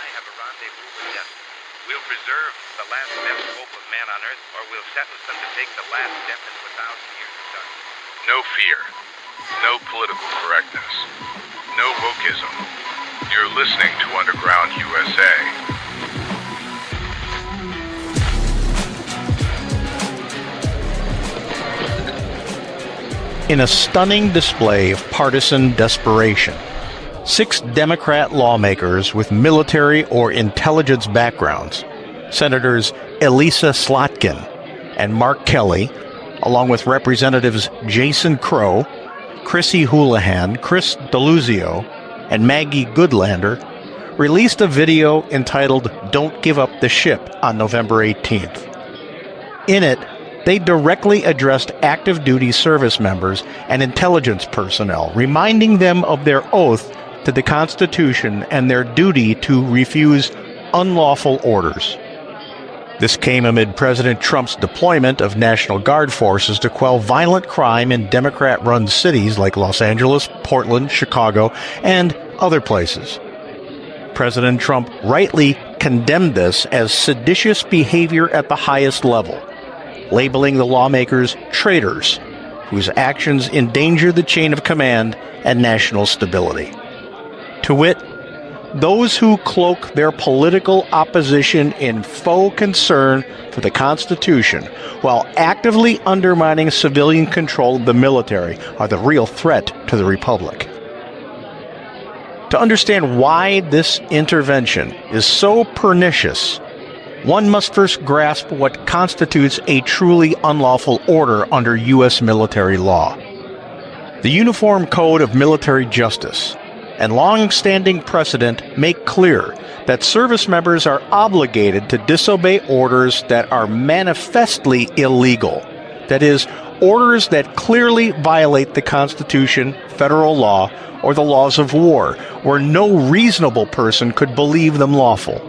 I have a rendezvous with death. We'll preserve the last best hope of man on earth, or we'll sentence them to take the last step into 1,000 years of darkness. No fear. No political correctness. No wokeism. You're listening to Underground USA. In a stunning display of partisan desperation, 6 Democrat lawmakers with military or intelligence backgrounds, Senators Elisa Slotkin and Mark Kelly, along with Representatives Jason Crow, Chrissy Houlihan, Chris Deluzio, and Maggie Goodlander, released a video entitled "Don't Give Up the Ship" on November 18th. In it, they directly addressed active duty service members and intelligence personnel, reminding them of their oath to the Constitution and their duty to refuse unlawful orders. This came amid President Trump's deployment of National Guard forces to quell violent crime in Democrat-run cities like Los Angeles, Portland, Chicago, and other places. President Trump rightly condemned this as seditious behavior at the highest level, labeling the lawmakers traitors whose actions endanger the chain of command and national stability. To wit, those who cloak their political opposition in faux concern for the Constitution while actively undermining civilian control of the military are the real threat to the Republic. To understand why this intervention is so pernicious, one must first grasp what constitutes a truly unlawful order under U.S. military law. The Uniform Code of Military Justice and long-standing precedent make clear that service members are obligated to disobey orders that are manifestly illegal. That is, orders that clearly violate the Constitution, federal law, or the laws of war, where no reasonable person could believe them lawful.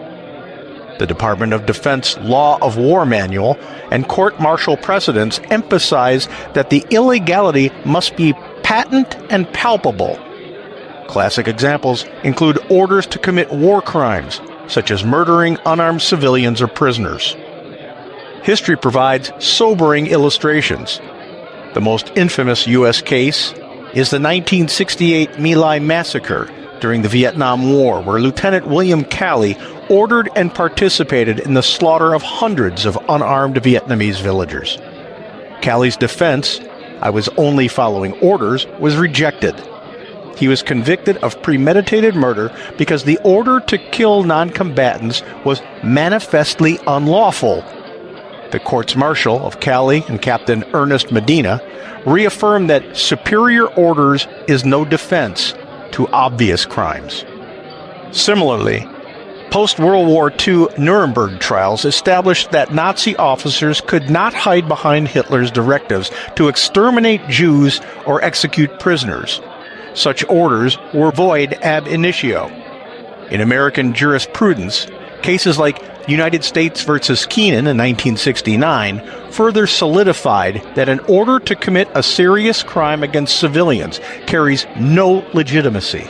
The Department of Defense Law of War Manual and court-martial precedents emphasize that the illegality must be patent and palpable. Classic examples include orders to commit war crimes, such as murdering unarmed civilians or prisoners. History provides sobering illustrations. The most infamous U.S. case is the 1968 My Lai massacre during the Vietnam War, where Lieutenant William Calley ordered and participated in the slaughter of hundreds of unarmed Vietnamese villagers. Calley's defense, "I was only following orders," was rejected. He was convicted of premeditated murder because the order to kill non-combatants was manifestly unlawful. The courts-martial of Calley and Captain Ernest Medina reaffirmed that superior orders is no defense to obvious crimes. Similarly, post-World War II Nuremberg trials established that Nazi officers could not hide behind Hitler's directives to exterminate Jews or execute prisoners. Such orders were void ab initio. In American jurisprudence, cases like United States versus Keenan in 1969 further solidified that an order to commit a serious crime against civilians carries no legitimacy.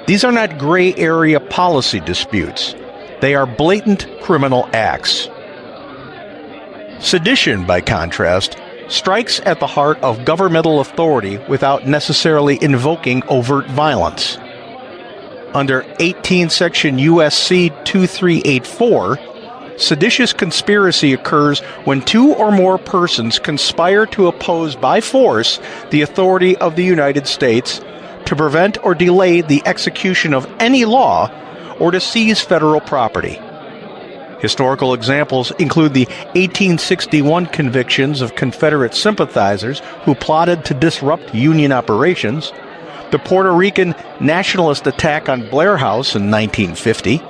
These are not gray area policy disputes. They are blatant criminal acts. Sedition, by contrast, strikes at the heart of governmental authority without necessarily invoking overt violence. Under 18 Section U.S.C. 2384, seditious conspiracy occurs when 2 or more persons conspire to oppose by force the authority of the United States, to prevent or delay the execution of any law, or to seize federal property. Historical examples include the 1861 convictions of Confederate sympathizers who plotted to disrupt Union operations, the Puerto Rican nationalist attack on Blair House in 1950,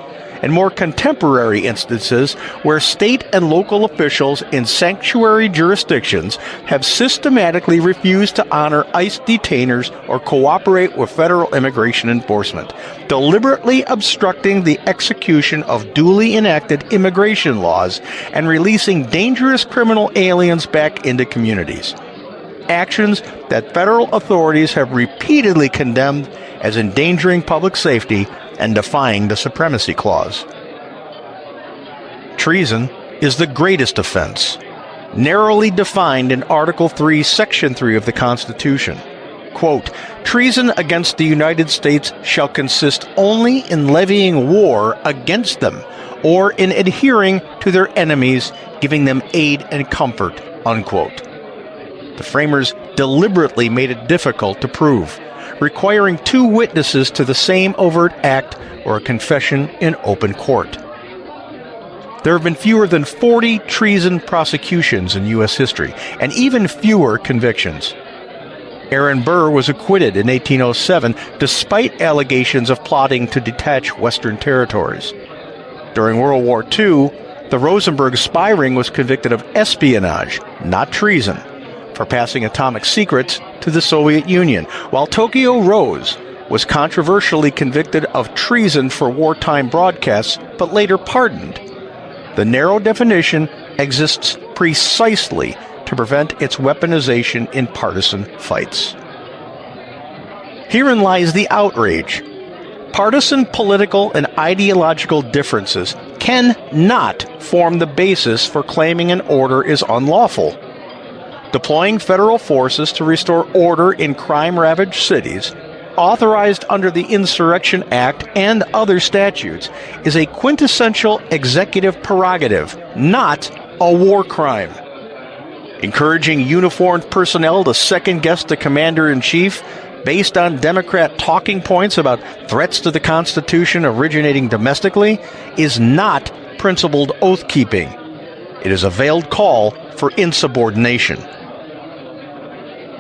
and more contemporary instances where state and local officials in sanctuary jurisdictions have systematically refused to honor ICE detainers or cooperate with federal immigration enforcement, deliberately obstructing the execution of duly enacted immigration laws and releasing dangerous criminal aliens back into communities. Actions that federal authorities have repeatedly condemned as endangering public safety and defying the Supremacy Clause. Treason is the greatest offense, narrowly defined in Article 3, Section 3 of the Constitution. Quote, treason against the United States shall consist only in levying war against them, or in adhering to their enemies, giving them aid and comfort, unquote. The framers deliberately made it difficult to prove, requiring 2 witnesses to the same overt act or a confession in open court. There have been fewer than 40 treason prosecutions in U.S. history, and even fewer convictions. Aaron Burr was acquitted in 1807 despite allegations of plotting to detach Western territories. During World War II, the Rosenberg spy ring was convicted of espionage, not treason, for passing atomic secrets to the Soviet Union, while Tokyo Rose was controversially convicted of treason for wartime broadcasts, but later pardoned. The narrow definition exists precisely to prevent its weaponization in partisan fights. Herein lies the outrage. Partisan political and ideological differences cannot form the basis for claiming an order is unlawful. Deploying federal forces to restore order in crime-ravaged cities, authorized under the Insurrection Act and other statutes, is a quintessential executive prerogative, not a war crime. Encouraging uniformed personnel to second-guess the commander-in-chief based on Democrat talking points about threats to the Constitution originating domestically is not principled oath-keeping. It is a veiled call for insubordination.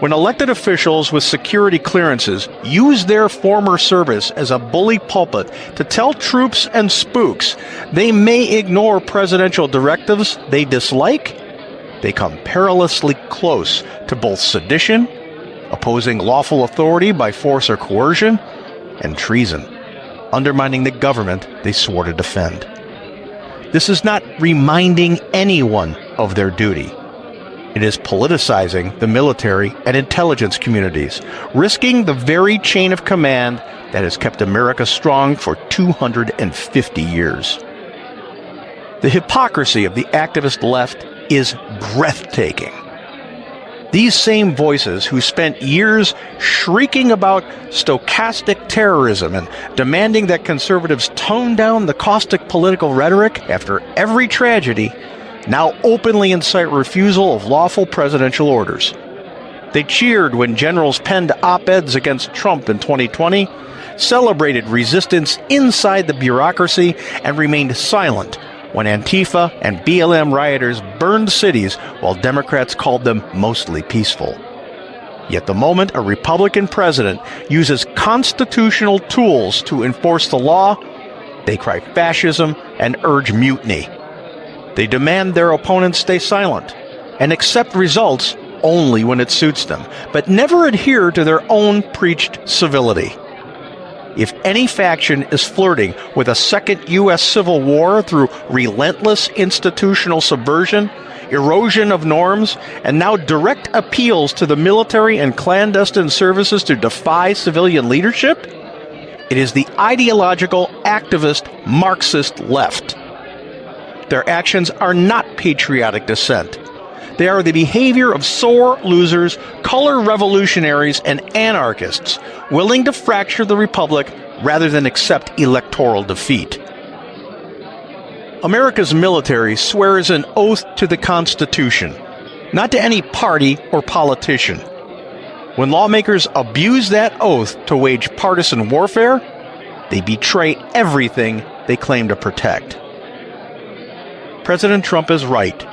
When elected officials with security clearances use their former service as a bully pulpit to tell troops and spooks they may ignore presidential directives they dislike, they come perilously close to both sedition, opposing lawful authority by force or coercion, and treason, undermining the government they swore to defend. This is not reminding anyone of their duty. It is politicizing the military and intelligence communities, risking the very chain of command that has kept America strong for 250 years. The hypocrisy of the activist left is breathtaking. These same voices who spent years shrieking about stochastic terrorism and demanding that conservatives tone down the caustic political rhetoric after every tragedy now openly incite refusal of lawful presidential orders. They cheered when generals penned op-eds against Trump in 2020, celebrated resistance inside the bureaucracy, and remained silent when Antifa and BLM rioters burned cities while Democrats called them mostly peaceful. Yet the moment a Republican president uses constitutional tools to enforce the law, they cry fascism and urge mutiny. They demand their opponents stay silent and accept results only when it suits them, but never adhere to their own preached civility. If any faction is flirting with a second U.S. Civil War through relentless institutional subversion, erosion of norms, and now direct appeals to the military and clandestine services to defy civilian leadership, it is the ideological, activist, Marxist left. Their actions are not patriotic dissent. They are the behavior of sore losers, color revolutionaries, and anarchists willing to fracture the republic rather than accept electoral defeat. America's military swears an oath to the Constitution, not to any party or politician. When lawmakers abuse that oath to wage partisan warfare, they betray everything they claim to protect. President Trump is right.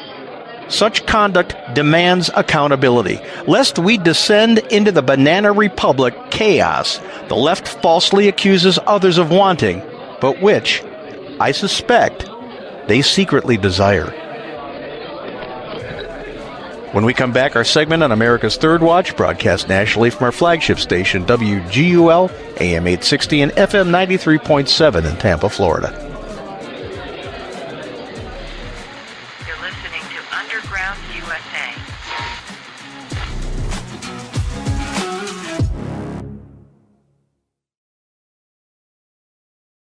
Such conduct demands accountability, lest we descend into the banana republic chaos the left falsely accuses others of wanting, but which, I suspect, they secretly desire. When we come back, our segment on America's Third Watch, broadcast nationally from our flagship station, WGUL, AM 860 and FM 93.7 in Tampa, Florida.